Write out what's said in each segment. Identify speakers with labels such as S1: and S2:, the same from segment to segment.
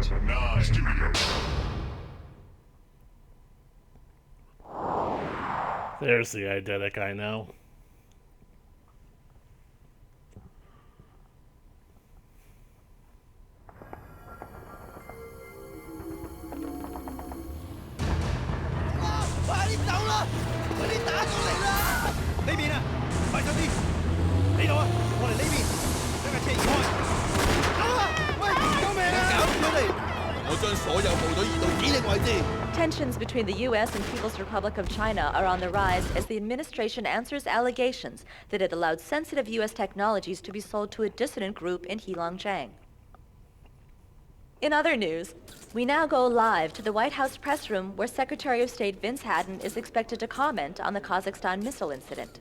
S1: 8, 9.
S2: There's the eidetic I know.
S3: Tensions between the U.S. and People's Republic of China are on the rise as the administration answers allegations that it allowed sensitive U.S. technologies to be sold to a dissident group in Heilongjiang. In other news, we now go live to the White House press room where Secretary of State Vince Hatton is expected to comment on the Kazakhstan missile incident.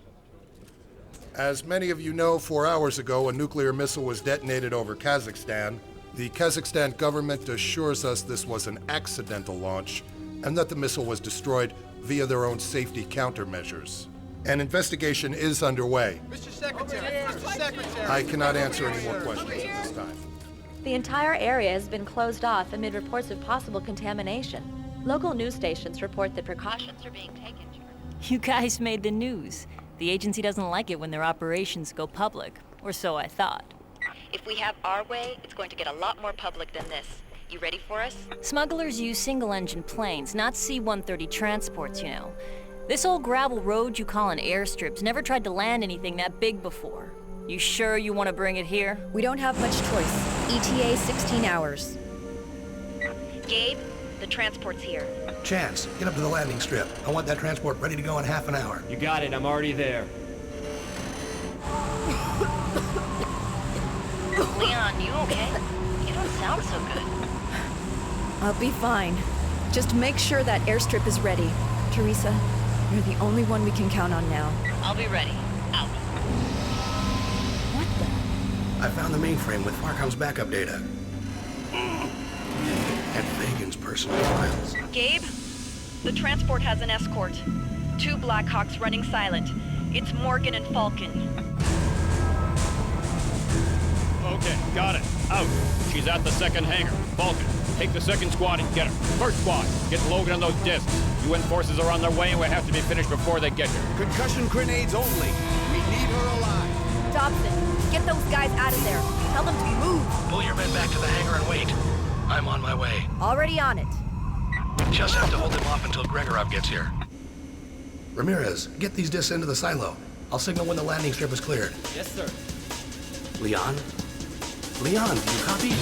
S4: As many of you know, 4 hours ago, a nuclear missile was detonated over Kazakhstan. The Kazakhstan government assures us this was an accidental launch and that the missile was destroyed via their own safety countermeasures. An investigation is underway.
S5: Mr. Secretary!
S4: I cannot answer any more questions at this time.
S3: The entire area has been closed off amid reports of possible contamination. Local news stations report that precautions are being taken.
S6: You guys made the news. The agency doesn't like it when their operations go public, or so I thought.
S3: If we have our way, it's going to get a lot more public than this. You ready for us?
S6: Smugglers use single-engine planes, not C-130 transports, you know. This old gravel road you call an airstrip's never tried to land anything that big before. You sure you want to bring it here?
S7: We don't have much choice. ETA 16 hours.
S3: Gabe, the transport's here.
S8: Chance, get up to the landing strip. I want that transport ready to go in half an hour.
S9: You got it, I'm already there.
S3: Leon, you okay? You don't sound so good.
S7: I'll be fine. Just make sure that airstrip is ready. Teresa, you're the only one we can count on now.
S3: I'll be ready. Out.
S6: What the?
S8: I found the mainframe with Farcom's backup data. And Fagan's personal files.
S3: Gabe, the transport has an escort. 2 Blackhawks running silent. It's Morgan and Falcon.
S9: Okay, got it. Out. She's at the second hangar. Falcon, take the second squad and get her. First squad, get Logan on those discs. UN forces are on their way and we have to be finished before they get here.
S5: Concussion grenades only. We need her alive.
S7: Dobson, get those guys out of there. Tell them to move.
S8: Pull your men back to the hangar and wait. I'm on my way.
S7: Already on it.
S8: We just have to hold them off until Gregorov gets here. Ramirez, get these discs into the silo. I'll signal when the landing strip is cleared.
S9: Yes, sir.
S8: Leon? Leon, do you copy?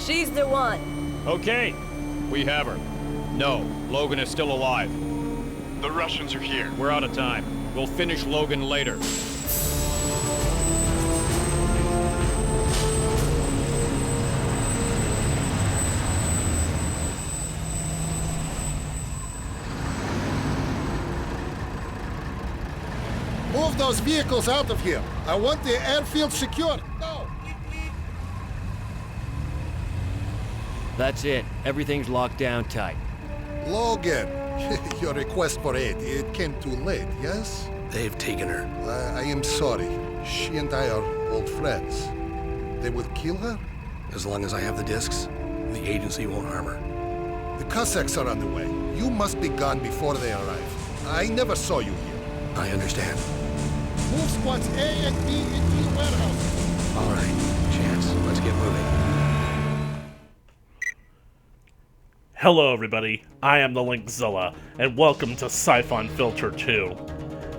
S7: She's the one.
S9: Okay, we have her. No, Logan is still alive.
S1: The Russians are here.
S9: We're out of time. We'll finish Logan later.
S4: Move those vehicles out of here. I want the airfield secured. No!
S9: That's it. Everything's locked down tight.
S4: Logan, your request for aid, it came too late, yes?
S8: They've taken her.
S4: I am sorry. She and I are old friends. They would kill her?
S8: As long as I have the discs, the agency won't harm her.
S4: The Cossacks are on the way. You must be gone before they arrive. I never saw you here.
S8: I understand.
S4: Move squads A and B into the warehouse.
S8: All right, Chance, let's get moving.
S2: Hello everybody, I am the Linkzilla, and welcome to Syphon Filter 2.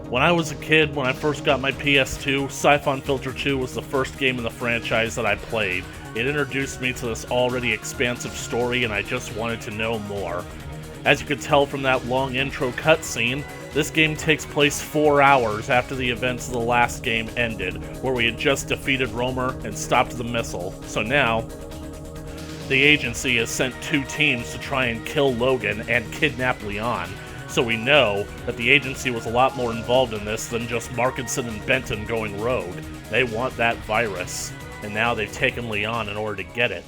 S2: When I was a kid, when I first got my PS2, Syphon Filter 2 was the first game in the franchise that I played. It introduced me to this already expansive story, and I just wanted to know more. As you could tell from that long intro cutscene, this game takes place 4 hours after the events of the last game ended, where we had just defeated Romer and stopped the missile. So now, the agency has sent 2 teams to try and kill Logan and kidnap Leon. So we know that the agency was a lot more involved in this than just Markinson and Benton going rogue. They want that virus, and now they've taken Leon in order to get it.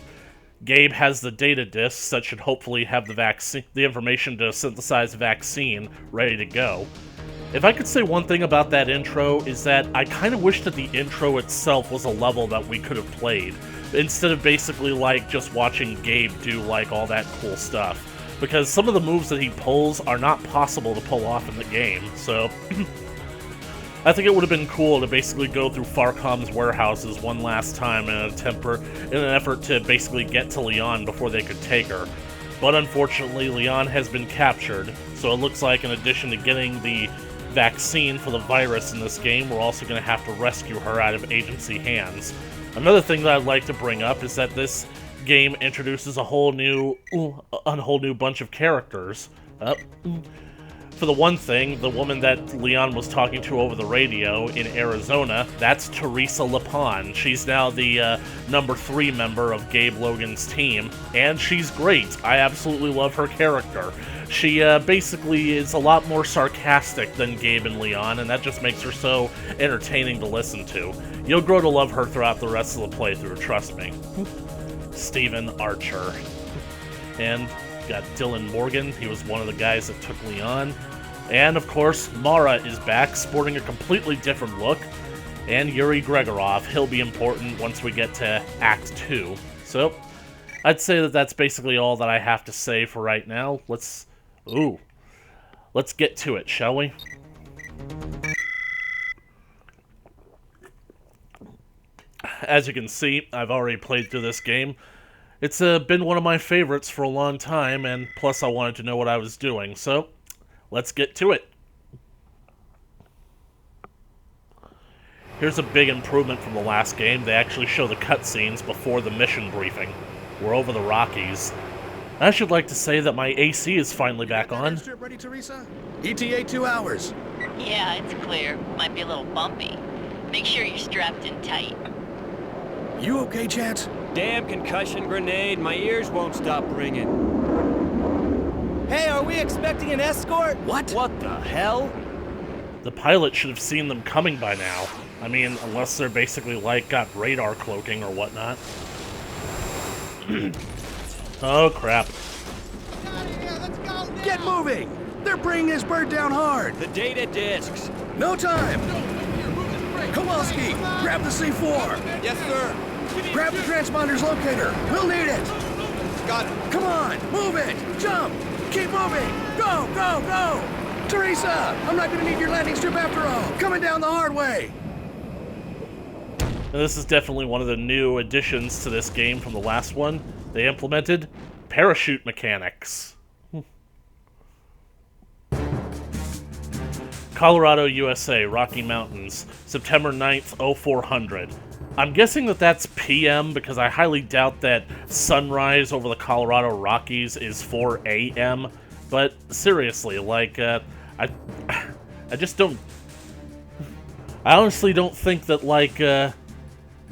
S2: Gabe has the data disks that should hopefully have the information to synthesize a vaccine ready to go. If I could say one thing about that intro, is that I kind of wish that the intro itself was a level that we could have played, instead of basically like just watching Gabe do like all that cool stuff. Because some of the moves that he pulls are not possible to pull off in the game, so I think it would have been cool to basically go through Farcom's warehouses one last time in an effort to basically get to Leon before they could take her. But unfortunately, Leon has been captured, so it looks like in addition to getting the vaccine for the virus in this game, we're also going to have to rescue her out of agency hands. Another thing that I'd like to bring up is that this game introduces a whole new bunch of characters. For the one thing, the woman that Leon was talking to over the radio in Arizona, that's Teresa Lapon. She's now the number 3 member of Gabe Logan's team, and she's great. I absolutely love her character. She basically is a lot more sarcastic than Gabe and Leon, and that just makes her so entertaining to listen to. You'll grow to love her throughout the rest of the playthrough, trust me. Stephen Archer. And got Dylan Morgan, he was one of the guys that took Leon. And of course, Mara is back, sporting a completely different look. And Yuri Gregorov, he'll be important once we get to Act 2. So, I'd say that that's basically all that I have to say for right now. Let's get to it, shall we? As you can see, I've already played through this game. It's been one of my favorites for a long time, and plus I wanted to know what I was doing, so let's get to it. Here's a big improvement from the last game. They actually show the cutscenes before the mission briefing. We're over the Rockies. I should like to say that my AC is finally back on.
S8: Ready, Teresa? ETA 2 hours.
S6: Yeah, it's clear. Might be a little bumpy. Make sure you're strapped in tight.
S8: You okay, Chance?
S5: Damn concussion grenade, my ears won't stop ringing.
S10: Hey, are we expecting an escort?
S8: What?
S5: What the hell?
S2: The pilot should have seen them coming by now. I mean, unless they're basically like got radar cloaking or whatnot. Oh crap.
S8: Get moving! They're bringing his bird down hard!
S5: The data disks.
S8: No time! Kowalski, grab the C4!
S10: Yes, sir.
S8: Grab the transponder's locator! We'll need it!
S10: Got it.
S8: Come on, move it! Jump! Keep moving! Go, go, go! Teresa! I'm not gonna need your landing strip after all! Coming down the hard way!
S2: Now, this is definitely one of the new additions to this game from the last one. They implemented parachute mechanics. Colorado, USA, Rocky Mountains, September 9th, 0400. I'm guessing that that's PM because I highly doubt that sunrise over the Colorado Rockies is 4 AM. But seriously, like, I just don't... I honestly don't think that, like,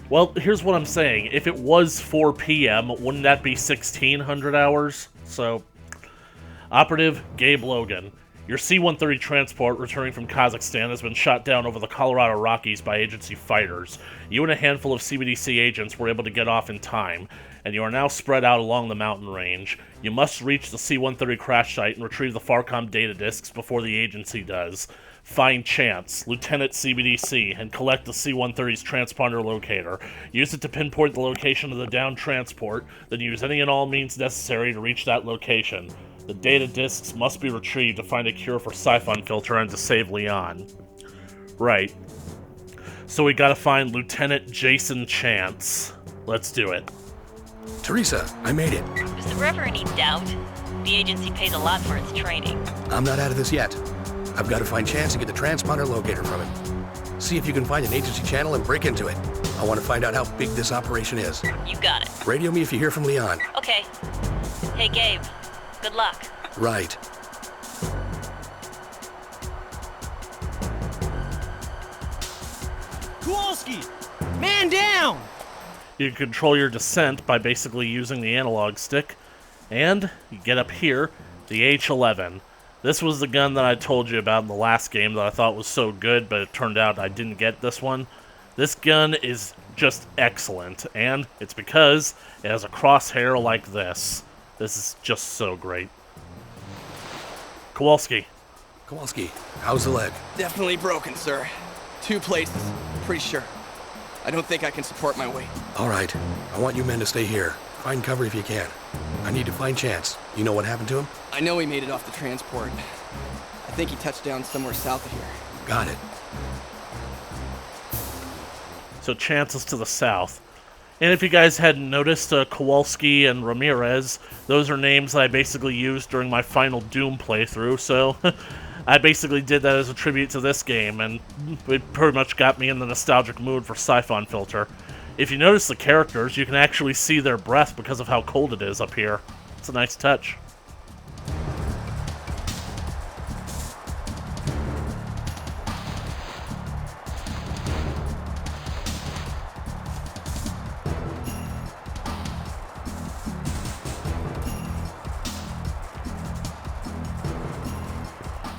S2: well, here's what I'm saying. If it was 4 PM, wouldn't that be 1600 hours? So, Operative Gabe Logan. Your C-130 transport returning from Kazakhstan has been shot down over the Colorado Rockies by agency fighters. You and a handful of CBDC agents were able to get off in time, and you are now spread out along the mountain range. You must reach the C-130 crash site and retrieve the Farcom data disks before the agency does. Find Chance, Lieutenant CBDC, and collect the C-130's transponder locator. Use it to pinpoint the location of the downed transport, then use any and all means necessary to reach that location. The data disks must be retrieved to find a cure for Syphon filter and to save Leon. Right. So we gotta find Lieutenant Jason Chance. Let's do it.
S8: Teresa, I made it.
S6: Is there ever any doubt? The agency pays a lot for its training.
S8: I'm not out of this yet. I've got to find Chance and get the transponder locator from him. See if you can find an agency channel and break into it. I want to find out how big this operation is.
S6: You got it.
S8: Radio me if you hear from Leon.
S6: Okay. Hey, Gabe. Good luck.
S8: Right.
S10: Kowalski! Man down!
S2: You can control your descent by basically using the analog stick. And you get up here, the H-11. This was the gun that I told you about in the last game that I thought was so good, but it turned out I didn't get this one. This gun is just excellent, and it's because it has a crosshair like this. This is just so great. Kowalski.
S8: Kowalski, how's the leg?
S11: Definitely broken, sir. 2 places, pretty sure. I don't think I can support my weight.
S8: All right. I want you men to stay here. Find cover if you can. I need to find Chance. You know what happened to him?
S11: I know he made it off the transport. I think he touched down somewhere south of here.
S8: Got it.
S2: So Chance is to the south. And if you guys hadn't noticed, Kowalski and Ramirez, those are names that I basically used during my final Doom playthrough, so I basically did that as a tribute to this game, and it pretty much got me in the nostalgic mood for Syphon Filter. If you notice the characters, you can actually see their breath because of how cold it is up here. It's a nice touch.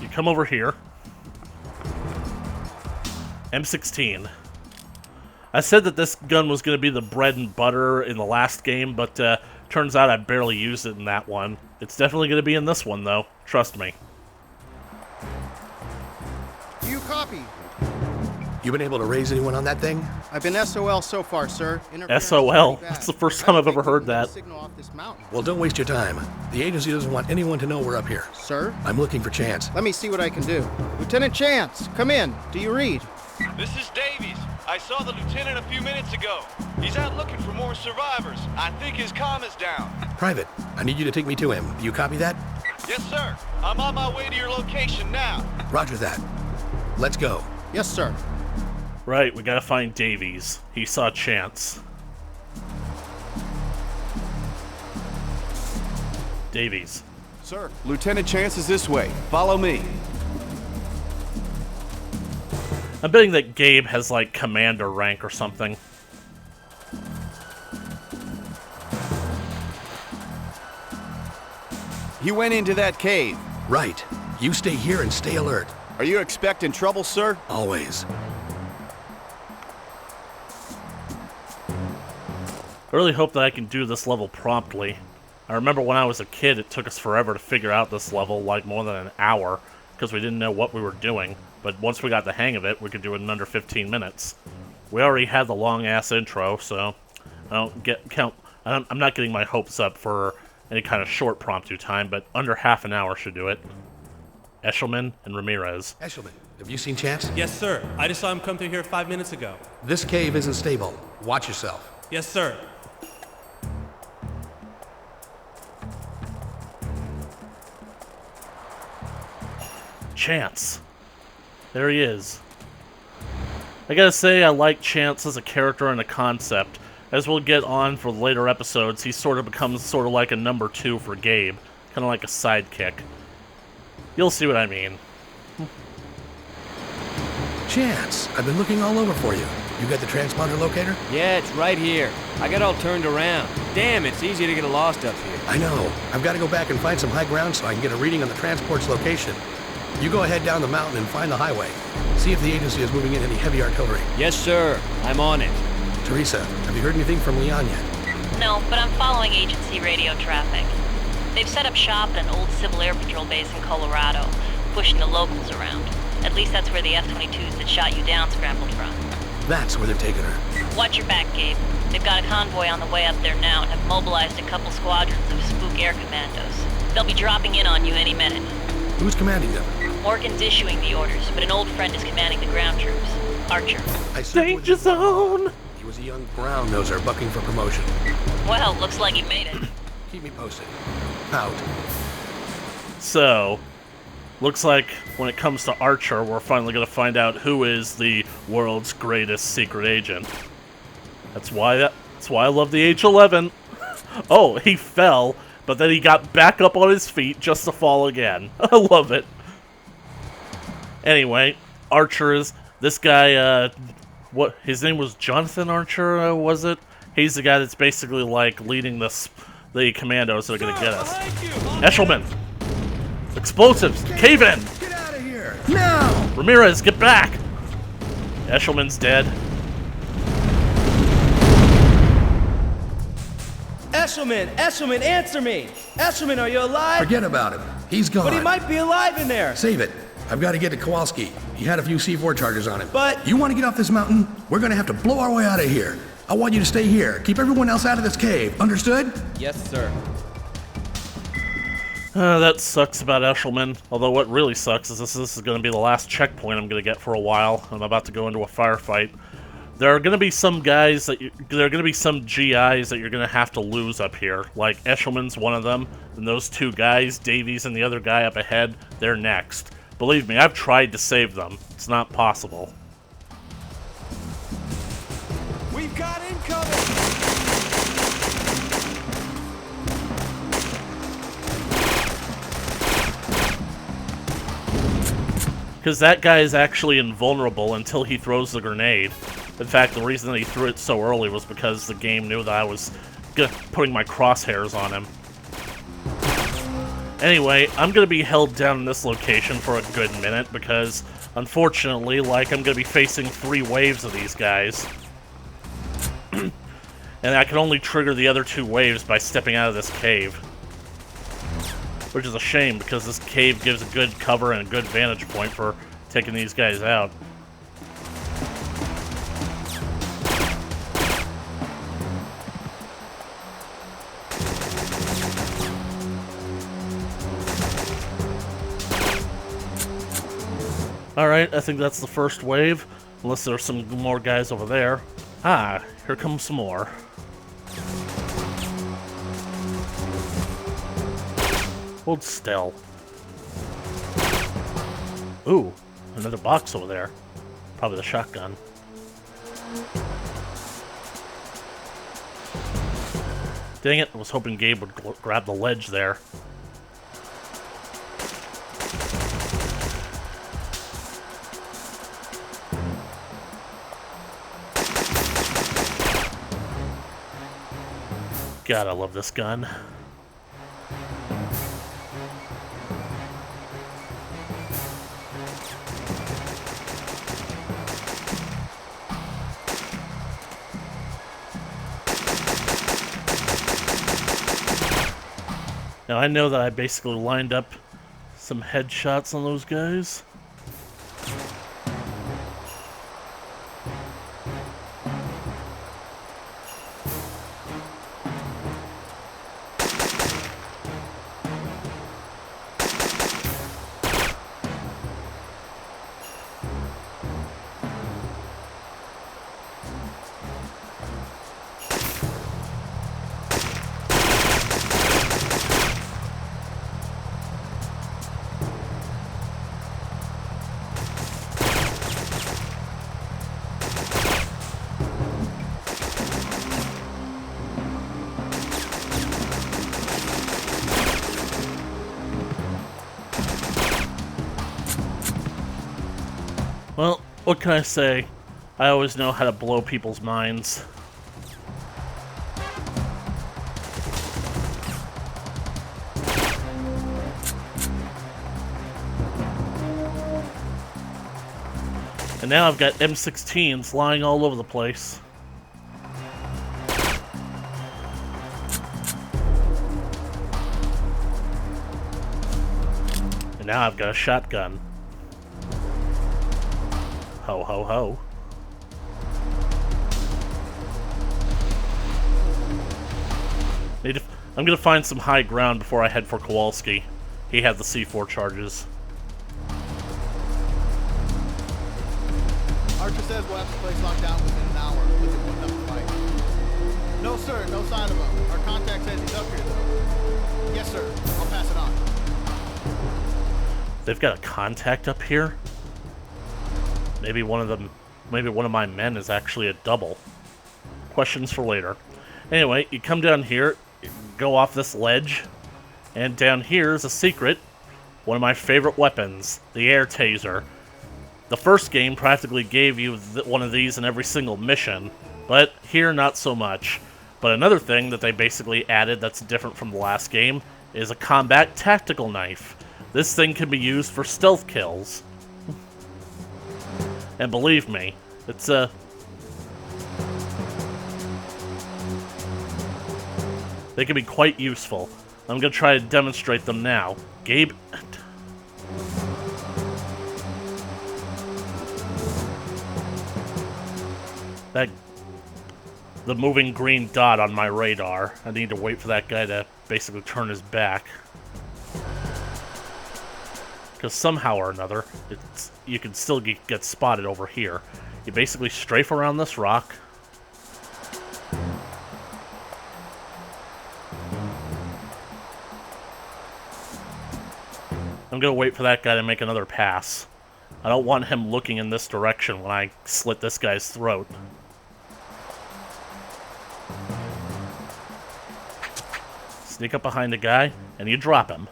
S2: You come over here. M16. I said that this gun was going to be the bread and butter in the last game, but turns out I barely used it in that one. It's definitely going to be in this one, though. Trust me.
S12: You copy?
S8: You been able to raise anyone on that thing?
S12: I've been SOL so far, sir.
S2: SOL? That's the first time I've ever heard that.
S8: Well, don't waste your time. The agency doesn't want anyone to know we're up here.
S12: Sir?
S8: I'm looking for Chance.
S12: Let me see what I can do. Lieutenant Chance, come in. Do you read?
S13: This is Davies. I saw the lieutenant a few minutes ago. He's out looking for more survivors. I think his comm is down.
S8: Private, I need you to take me to him. Do you copy that?
S13: Yes, sir. I'm on my way to your location now.
S8: Roger that. Let's go.
S12: Yes, sir.
S2: Right, we gotta find Davies. He saw Chance. Davies.
S5: Sir, Lieutenant Chance is this way. Follow me.
S2: I'm betting that Gabe has, like, commander rank or something.
S5: He went into that cave.
S8: Right. You stay here and stay alert.
S5: Are you expecting trouble, sir?
S8: Always.
S2: I really hope that I can do this level promptly. I remember when I was a kid, it took us forever to figure out this level, like more than an hour, because we didn't know what we were doing. But once we got the hang of it, we could do it in under 15 minutes. We already had the long-ass intro, so I'm not getting my hopes up for any kind of short promptu time, but under half an hour should do it. Eshelman and Ramirez.
S8: Eshelman, have you seen Chance?
S14: Yes, sir. I just saw him come through here 5 minutes ago.
S8: This cave isn't stable. Watch yourself.
S14: Yes, sir.
S2: Chance. There he is. I gotta say, I like Chance as a character and a concept. As we'll get on for later episodes, he sort of becomes sort of like a number 2 for Gabe. Kind of like a sidekick. You'll see what I mean.
S8: Chance, I've been looking all over for you. You got the transponder locator?
S10: Yeah, it's right here. I got all turned around. Damn, it's easy to get lost up here.
S8: I know. I've got to go back and find some high ground so I can get a reading on the transport's location. You go ahead down the mountain and find the highway. See if the agency is moving in any heavy artillery.
S10: Yes, sir. I'm on it.
S8: Teresa, have you heard anything from Leon yet?
S6: No, but I'm following agency radio traffic. They've set up shop at an old Civil Air Patrol base in Colorado, pushing the locals around. At least that's where the F-22s that shot you down scrambled from.
S8: That's where they're taking her.
S6: Watch your back, Gabe. They've got a convoy on the way up there now and have mobilized a couple squadrons of spook air commandos. They'll be dropping in on you any minute.
S8: Who's commanding them?
S6: Morgan's issuing the orders, but an old friend is commanding the ground troops. Archer.
S2: Danger zone!
S8: He was a young brown noser bucking for promotion.
S6: Well, looks like he made it.
S8: Keep me posted. Out.
S2: So, Looks like when it comes to Archer, we're finally going to find out who is the world's greatest secret agent. That's why I love the H-11. Oh, he fell, but then he got back up on his feet just to fall again. I love it. Anyway, Archer is this guy, what his name was, Jonathan Archer, was it? He's the guy that's basically like leading the commandos that are going to get us. Eshelman! Explosives! Cave in!
S8: Get out of here! Now!
S2: Ramirez, get back! Eshelman's dead.
S15: Eshelman, answer me! Eshelman, are you alive?
S8: Forget about him. He's gone.
S15: But he might be alive in there.
S8: Save it. I've got to get to Kowalski. He had a few C4 charges on him.
S15: But...
S8: You want to get off this mountain? We're going to have to blow our way out of here. I want you to stay here. Keep everyone else out of this cave. Understood?
S15: Yes, sir.
S2: That sucks about Eshelman. Although what really sucks is this is going to be the last checkpoint I'm going to get for a while. I'm about to go into a firefight. There are going to be some guys that there are going to be some GIs that you're going to have to lose up here. Like Eshelman's one of them, and those two guys, Davies and the other guy up ahead, they're next. Believe me, I've tried to save them. It's not possible.
S5: We've got incoming!
S2: Because that guy is actually invulnerable until he throws the grenade. In fact, the reason that he threw it so early was because the game knew that I was putting my crosshairs on him. Anyway, I'm going to be held down in this location for a good minute because, unfortunately, like, I'm going to be facing 3 waves of these guys. And I can only trigger the other 2 waves by stepping out of this cave. Which is a shame, because this cave gives a good cover and a good vantage point for taking these guys out. Alright, I think that's the first wave. Unless there's some more guys over there. Ah, here comes some more. Hold still. Ooh, another box over there. Probably the shotgun. Dang it, I was hoping Gabe would grab the ledge there. God, I love this gun. Now, I know that I basically lined up some headshots on those guys. Well, what can I say? I always know how to blow people's minds. And now I've got M16s lying all over the place. And now I've got a shotgun. Ho, ho, ho. I'm gonna find some high ground before I head for Kowalski. He had the C4 charges.
S16: Archer says we'll have the place locked down within an hour. Listen, putting up a fight. No, sir, no sign of him. Our contact says he's up here, though. Yes, sir. I'll pass it on.
S2: They've got a contact up here. Maybe one of my men is actually a double. Questions for later. Anyway, you come down here, go off this ledge, and down here is a secret. One of my favorite weapons, the air taser. The first game practically gave you one of these in every single mission, but here not so much. But another thing that they basically added that's different from the last game is a combat tactical knife. This thing can be used for stealth kills. And believe me, it's they can be quite useful. I'm gonna try to demonstrate them now. Gabe... The moving green dot on my radar. I need to wait for that guy to basically turn his back. Because somehow or another, you can still get spotted over here. You basically strafe around this rock. I'm gonna wait for that guy to make another pass. I don't want him looking in this direction when I slit this guy's throat. Sneak up behind a guy, and you drop him.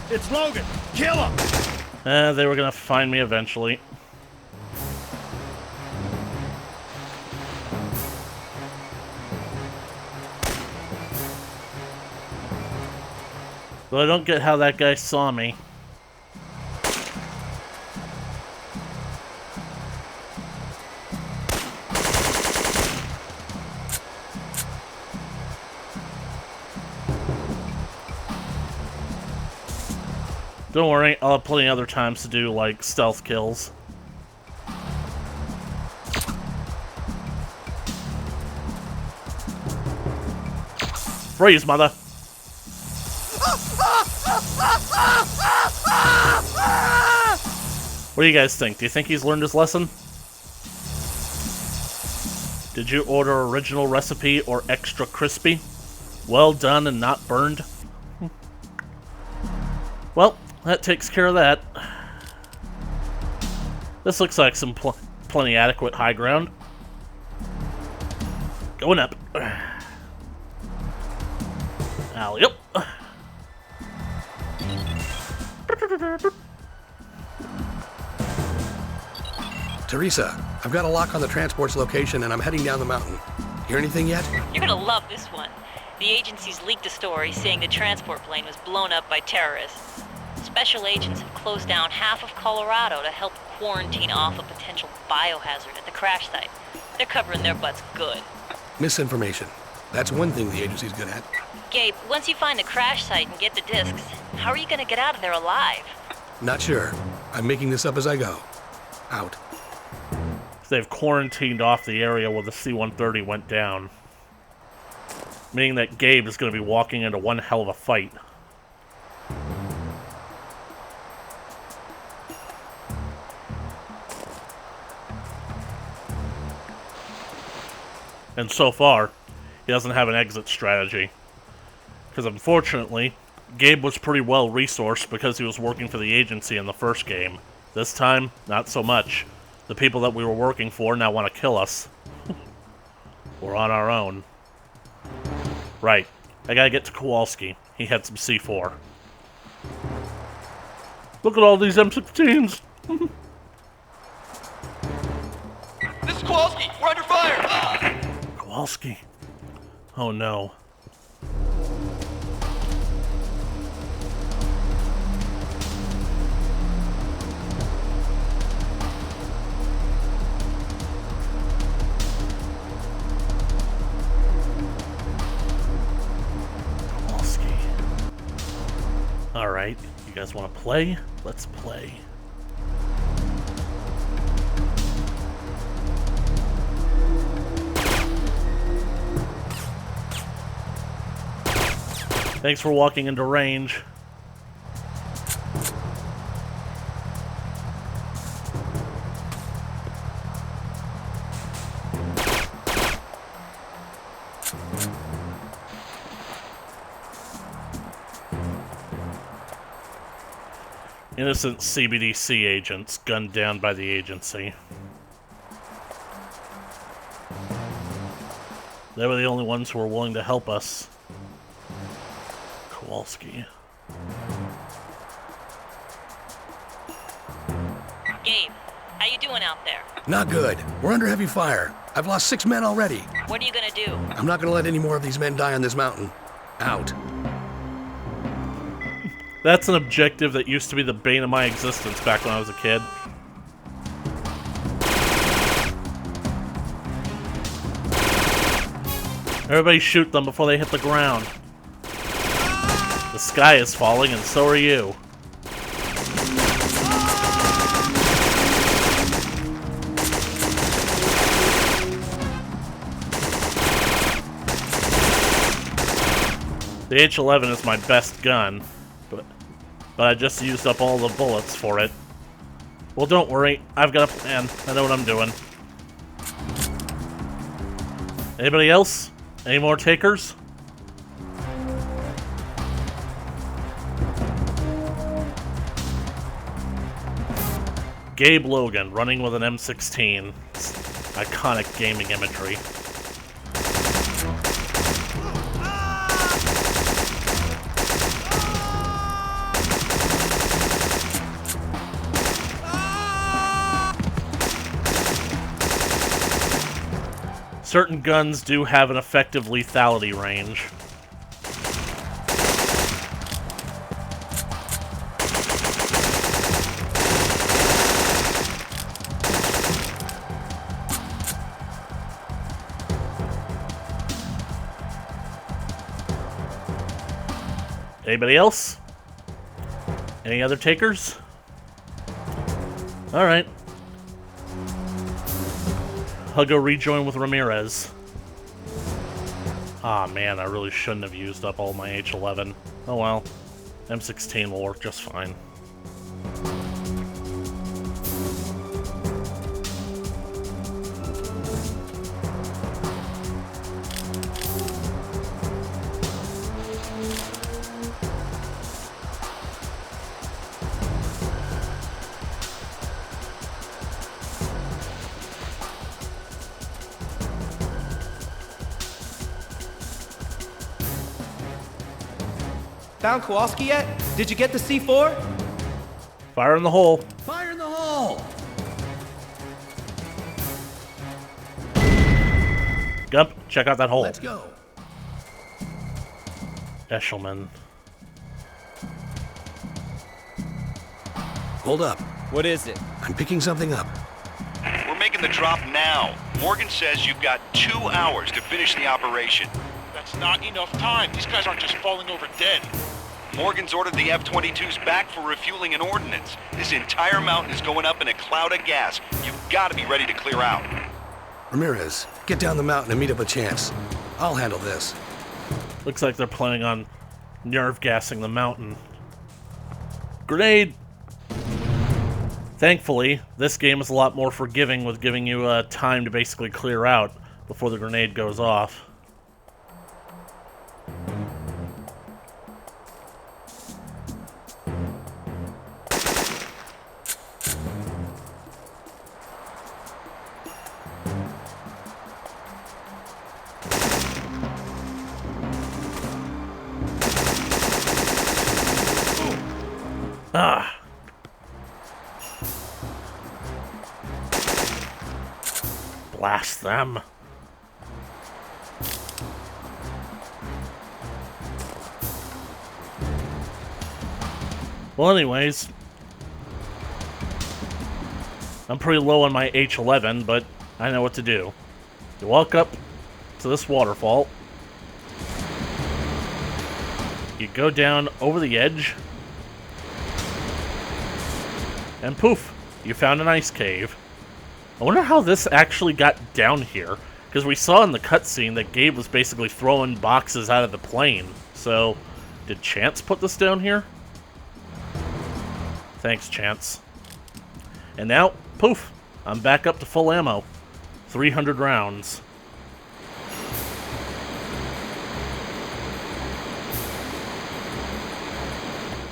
S8: It's Logan! Kill him!
S2: They were gonna find me eventually. But I don't get how that guy saw me. Don't worry, I'll have plenty of other times to do, like, stealth kills. Freeze, mother! What do you guys think? Do you think he's learned his lesson? Did you order original recipe or extra crispy? Well done and not burned? Well, that takes care of that. This looks like some plenty adequate high ground. Going up. Alley-oop.
S8: Teresa, I've got a lock on the transport's location and I'm heading down the mountain. Hear anything yet?
S6: You're gonna love this one. The agency's leaked a story saying the transport plane was blown up by terrorists. Special agents have closed down half of Colorado to help quarantine off a potential biohazard at the crash site. They're covering their butts good.
S8: Misinformation. That's one thing the agency's good at.
S6: Gabe, once you find the crash site and get the discs, how are you gonna get out of there alive?
S8: Not sure. I'm making this up as I go. Out.
S2: They've quarantined off the area where the C-130 went down. Meaning that Gabe is going to be walking into one hell of a fight. And so far, he doesn't have an exit strategy. Because unfortunately, Gabe was pretty well resourced because he was working for the agency in the first game. This time, not so much. The people that we were working for now want to kill us. We're on our own. Right. I gotta get to Kowalski. He had some C4. Look at all these M16s!
S13: This is Kowalski! We're under fire!
S2: Kowalski. Oh no. Alright, you guys want to play? Let's play. Thanks for walking into range. Innocent CBDC agents gunned down by the agency. They were the only ones who were willing to help us. Kowalski.
S6: Gabe, how you doing out there?
S8: Not good. We're under heavy fire. I've lost 6 men already.
S6: What are you gonna do?
S8: I'm not gonna let any more of these men die on this mountain. Out.
S2: That's an objective that used to be the bane of my existence back when I was a kid. Everybody shoot them before they hit the ground. The sky is falling, and so are you. The H-11 is my best gun, but I just used up all the bullets for it. Well, don't worry, I've got a plan. I know what I'm doing. Anybody else? Any more takers? Gabe Logan running with an M16. It's iconic gaming imagery. Certain guns do have an effective lethality range. Anybody else? Any other takers? Alright. I'll go rejoin with Ramirez. Ah, man, I really shouldn't have used up all my H-11. Oh well. M16 will work just fine.
S15: Found Kowalski yet? Did you get the C4?
S2: Fire in the hole.
S8: Fire in the hole!
S2: Gump, check out that hole.
S8: Let's go.
S2: Eshelman.
S8: Hold up.
S15: What is it?
S8: I'm picking something up.
S17: We're making the drop now. Morgan says you've got 2 hours to finish the operation.
S1: That's not enough time. These guys aren't just falling over dead.
S17: Morgan's ordered the F-22s back for refueling and ordnance. This entire mountain is going up in a cloud of gas. You've got to be ready to clear out.
S8: Ramirez, get down the mountain and meet up a chance. I'll handle this.
S2: Looks like they're planning on nerve gassing the mountain. Grenade! Thankfully, this game is a lot more forgiving with giving you time to basically clear out before the grenade goes off. Ah. Blast them. Well, anyways, I'm pretty low on my H-11, but I know what to do. You walk up to this waterfall. You go down over the edge, And poof, you found an ice cave. I wonder how this actually got down here, because we saw in the cutscene that Gabe was basically throwing boxes out of the plane. So, did Chance put this down here? Thanks, Chance. And now, poof, I'm back up to full ammo. 300 rounds.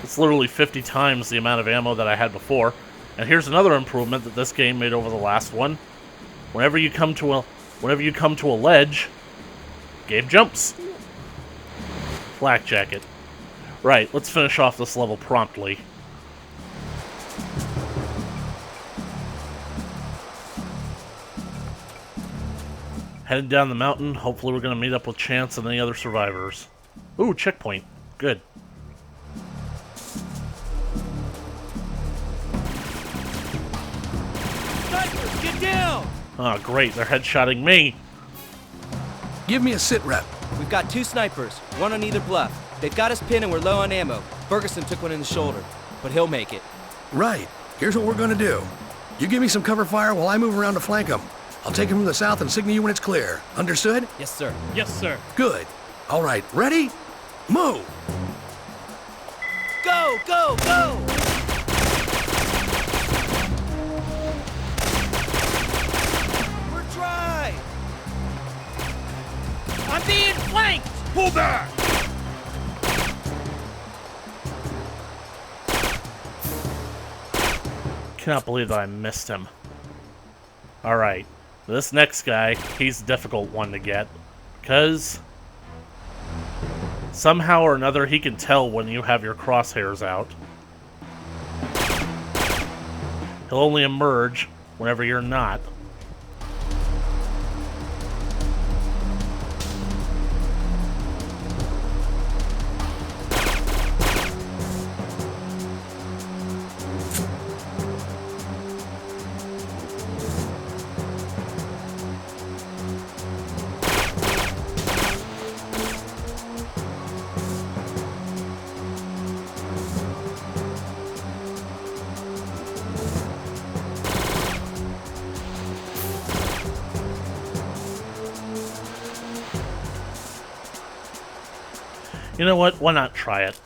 S2: It's literally 50 times the amount of ammo that I had before. And here's another improvement that this game made over the last one. Whenever you come to a ledge, Gabe jumps. Flak jacket. Right, let's finish off this level promptly. Headed down the mountain. Hopefully we're going to meet up with Chance and any other survivors. Ooh, checkpoint. Good.
S15: Snipers, get down!
S2: Oh, great. They're headshotting me.
S8: Give me a sit rep.
S15: We've got 2 snipers, one on either bluff. They've got us pinned and we're low on ammo. Ferguson took one in the shoulder, but he'll make it.
S8: Right. Here's what we're gonna do. You give me some cover fire while I move around to flank them. I'll take him from the south and signal you when it's clear. Understood?
S15: Yes, sir.
S14: Yes, sir.
S8: Good. All right, ready? Move!
S15: Go, go, go! We're dry! I'm being flanked!
S1: Pull back!
S2: Cannot believe that I missed him. Alright. This next guy, he's a difficult one to get. Because somehow or another he can tell when you have your crosshairs out. He'll only emerge whenever you're not. You know what? Why not try it?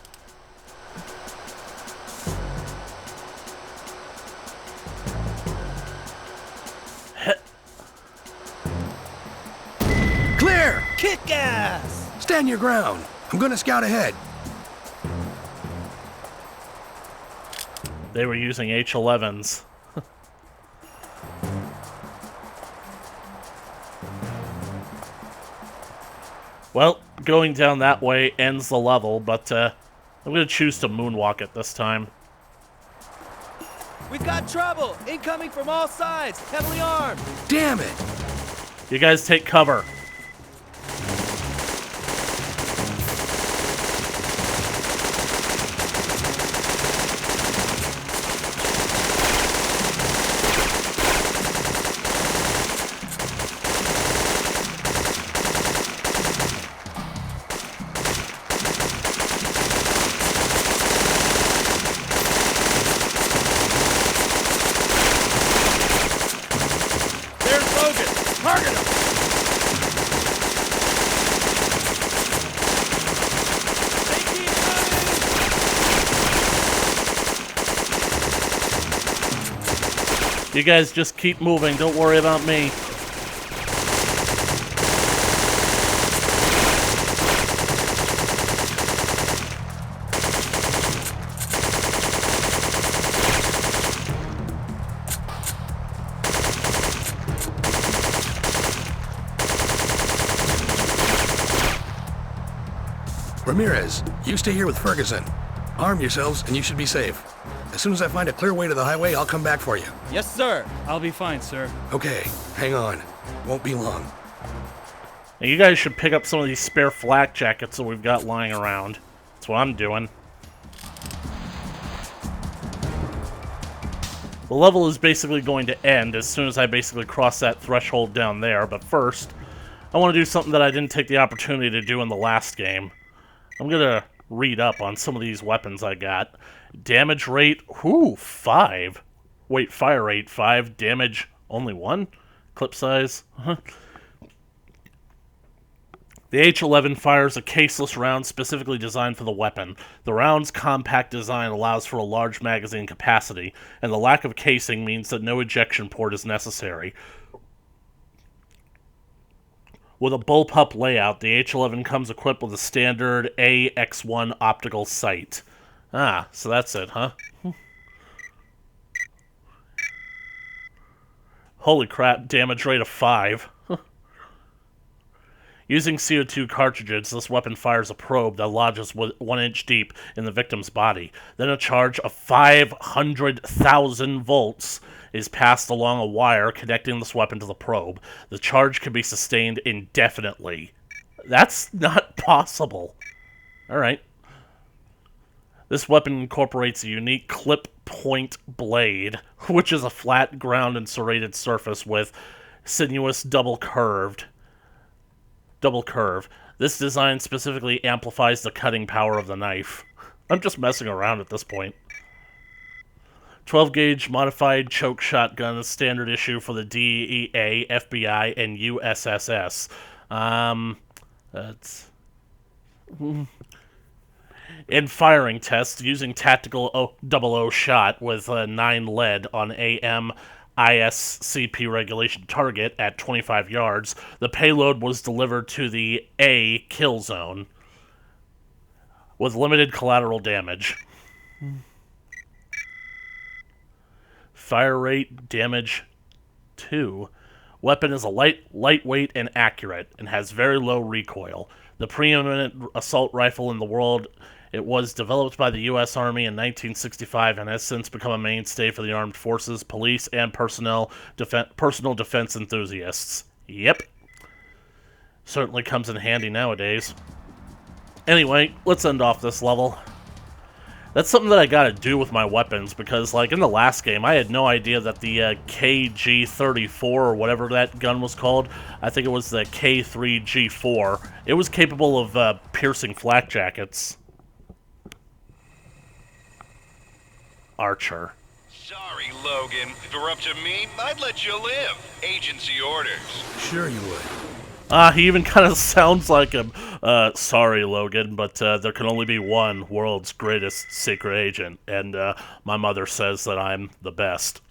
S8: Clear!
S15: Kick ass!
S8: Stand your ground. I'm gonna scout ahead.
S2: They were using H-11s. Well, going down that way ends the level, but I'm going to choose to moonwalk it this time.
S15: We've got trouble! Incoming from all sides! Heavily armed!
S8: Damn it!
S2: You guys take cover. You guys just keep moving, don't worry about me.
S8: Ramirez, you stay here with Ferguson. Arm yourselves and you should be safe. As soon as I find a clear way to the highway, I'll come back for you.
S15: Yes, sir.
S14: I'll be fine, sir.
S8: Okay, hang on. Won't be long.
S2: Now you guys should pick up some of these spare flak jackets that we've got lying around. That's what I'm doing. The level is basically going to end as soon as I basically cross that threshold down there, but first, I want to do something that I didn't take the opportunity to do in the last game. I'm going to read up on some of these weapons I got. Damage rate, 5. Wait, fire rate 5, damage only 1? Clip size? The H-11 fires a caseless round specifically designed for the weapon. The round's compact design allows for a large magazine capacity, and the lack of casing means that no ejection port is necessary. With a bullpup layout, the H-11 comes equipped with a standard AX1 optical sight. Ah, so that's it, huh? Holy crap, damage rate of 5. Using CO2 cartridges, this weapon fires a probe that lodges 1 inch deep in the victim's body. Then a charge of 500,000 volts is passed along a wire connecting this weapon to the probe. The charge can be sustained indefinitely. That's not possible. Alright. This weapon incorporates a unique clip point blade, which is a flat ground and serrated surface with sinuous double curve. This design specifically amplifies the cutting power of the knife. I'm just messing around at this point. 12-gauge modified choke shotgun is standard issue for the DEA, FBI, and USSS. In firing tests, using tactical 00 shot with 9 lead on AM ISCP regulation target at 25 yards, the payload was delivered to the A kill zone with limited collateral damage. Fire rate damage 2. Weapon is a lightweight and accurate, and has very low recoil. The preeminent assault rifle in the world, it was developed by the U.S. Army in 1965 and has since become a mainstay for the armed forces, police, and personal defense enthusiasts. Yep. Certainly comes in handy nowadays. Anyway, let's end off this level. That's something that I gotta do with my weapons, because, like, in the last game, I had no idea that the KG-34, or whatever that gun was called, I think it was the K3G4, it was capable of piercing flak jackets. Archer.
S17: Sorry, Logan. If it were up to me, I'd let you live. Agency orders.
S8: Sure you would.
S2: He even kind of sounds like him. Sorry, Logan, but there can only be one world's greatest secret agent, and my mother says that I'm the best.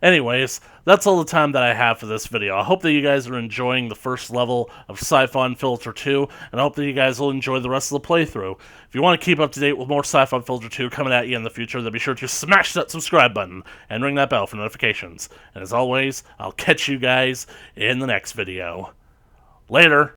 S2: Anyways, that's all the time that I have for this video. I hope that you guys are enjoying the first level of Syphon Filter 2, and I hope that you guys will enjoy the rest of the playthrough. If you want to keep up to date with more Syphon Filter 2 coming at you in the future, then be sure to smash that subscribe button and ring that bell for notifications. And as always, I'll catch you guys in the next video. Later!